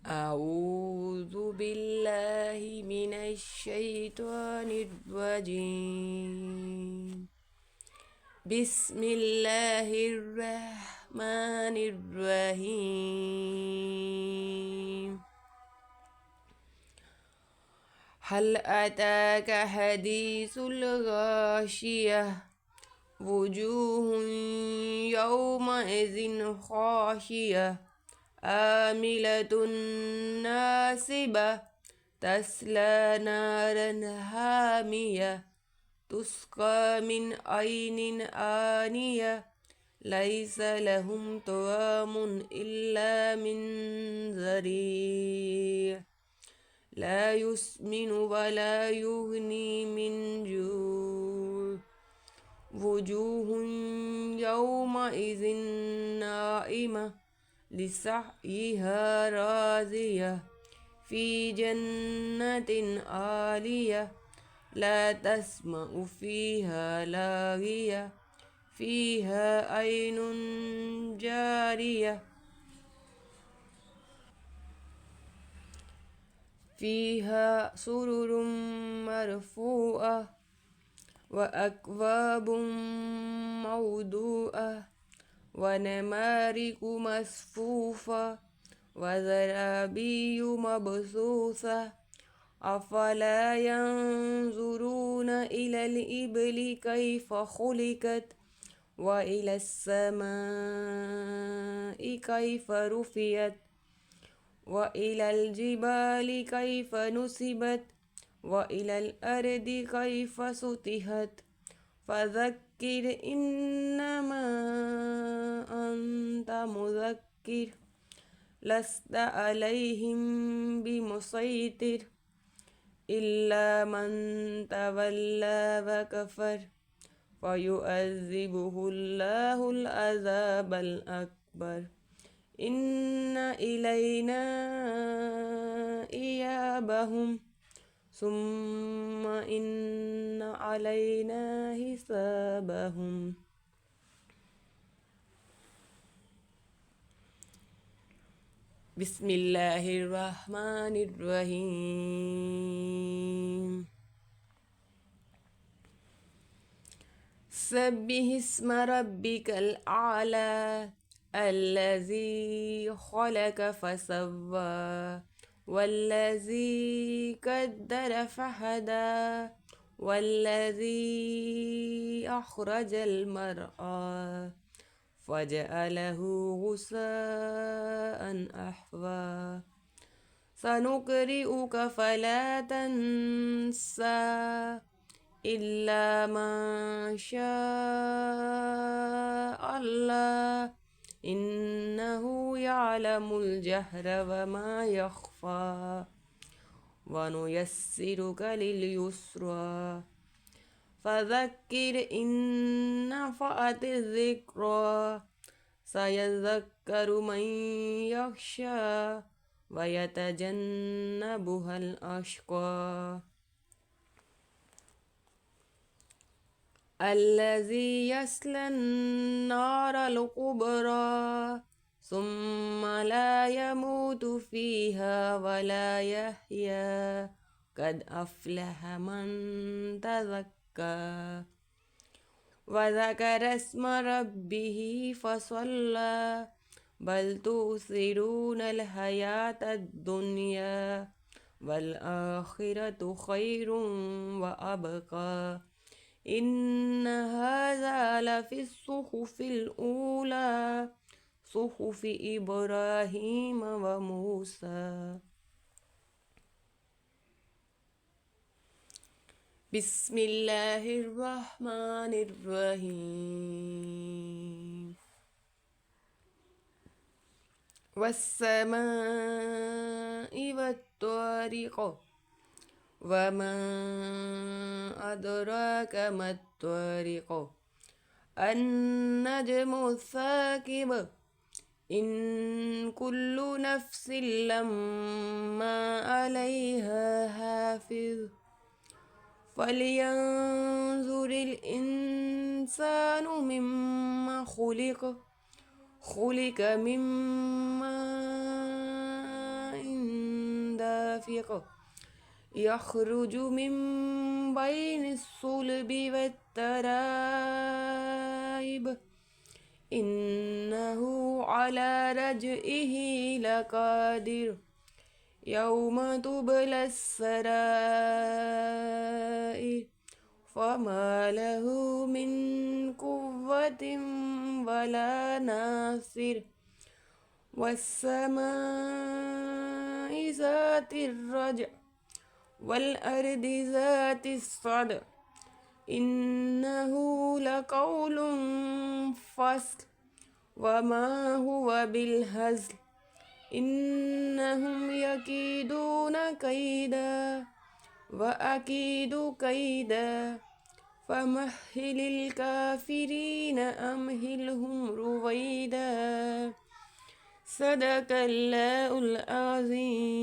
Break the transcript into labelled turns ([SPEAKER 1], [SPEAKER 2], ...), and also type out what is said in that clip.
[SPEAKER 1] أعوذ بالله من الشيطان الرجيم. بسم الله الرحمن الرحيم. هل أتاك حديث الغاشية؟ وجوه يومئذ خاشية عاملة ناصبة تصلى نارا حامية تسقى من عين آنية ليس لهم طعام إلا من ضريع لا يسمن ولا يغني من جوع وجوه يومئذ ناعمة لسعيها راضية في جنة عالية لا تسمع فيها لاغية فيها عين جارية فيها سرر مرفوعة وأكواب موضوعة ونمارق مصفوفة وزرابي مبثوثة أفلا ينظرون إلى الإبل كيف خلقت وإلى السماء كيف رفعت وإلى الجبال كيف نصبت وإلى الأرض كيف سطحت فذكر إنما أنت مذكر لست عليهم بمسيطر إلا من تولى وكفر فيعذبه الله العذاب الأكبر إن إلينا إيابهم ثم إن علينا حسابهم. بسم الله الرحمن الرحيم. سبح اسم ربك الأعلى الذي خلق فسوى والذي قدر فهدى والذي أخرج المرعى فجعله غثاء أحوى سنقرئك فلا تنسى إلا ما شاء الله إنه يعلم الجهر وما يخفى ونيسرك لليسرى فذكر إن نفعت الذكرى سيذكر من يخشى ويتجنبها الأشقى الذي يصلى النار الكبرى ثم لا يموت فيها ولا يحيا قد أفلح من تزكى وذكر اسم ربه فصلى بل تؤثرون الحياة الدنيا والآخرة خير وأبقى إن هذا لفي الصحف الأولى صحف إبراهيم وموسى. بسم الله الرحمن الرحيم. والسماء والطارق وما أدراك ما الطارق النجم الثاقب إن كل نفس لما عليها حافظ فلينظر الإنسان مما خلق من ماء شافق يخرج من بين الصلب والترائب إنه على رجعه لقادر يوم تبلى السرائر فما له من قوة ولا ناصر والسماء ذات الرجع والأرض ذات الصدع إنه لقول فصل وما هو بالهزل إنهم يكيدون كيدا وأكيد كيدا فمهل الكافرين أمهلهم رويدا صدق الله العظيم.